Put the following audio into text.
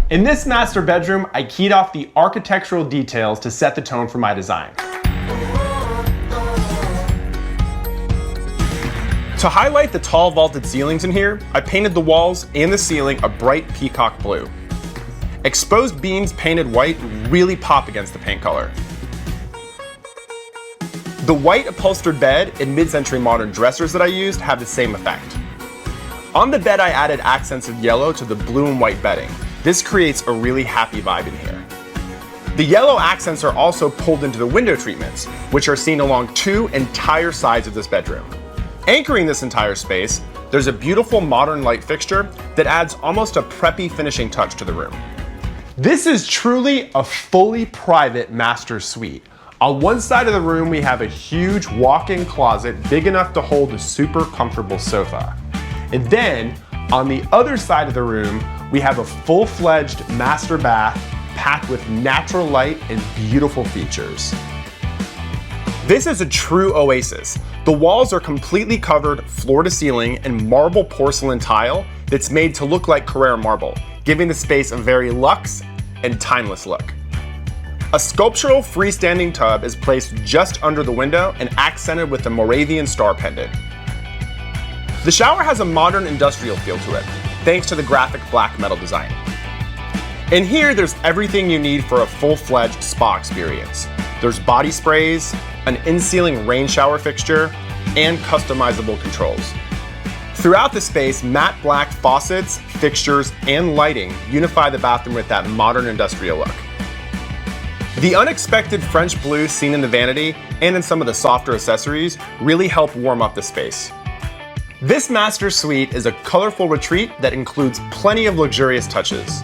In this master bedroom, I keyed off the architectural details to set the tone for my design. To highlight the tall vaulted ceilings in here, I painted the walls and the ceiling a bright peacock blue. Exposed beams painted white really pop against the paint color. The white upholstered bed and mid-century modern dressers that I used have the same effect. On the bed, I added accents of yellow to the blue and white bedding. This creates a really happy vibe in here. The yellow accents are also pulled into the window treatments, which are seen along two entire sides of this bedroom. Anchoring this entire space, there's a beautiful modern light fixture that adds almost a preppy finishing touch to the room. This is truly a fully private master suite. On one side of the room, we have a huge walk-in closet big enough to hold a super comfortable sofa. And then, on the other side of the room, we have a full-fledged master bath packed with natural light and beautiful features. This is a true oasis. The walls are completely covered floor to ceiling in marble porcelain tile that's made to look like Carrara marble, giving the space a very luxe and timeless look. A sculptural freestanding tub is placed just under the window and accented with the Moravian star pendant. The shower has a modern industrial feel to it, thanks to the graphic black metal design. In here, there's everything you need for a full-fledged spa experience. There's body sprays, an in-ceiling rain shower fixture, and customizable controls. Throughout the space, matte black faucets, fixtures, and lighting unify the bathroom with that modern industrial look. The unexpected French blue seen in the vanity and in some of the softer accessories really help warm up the space. This master suite is a colorful retreat that includes plenty of luxurious touches.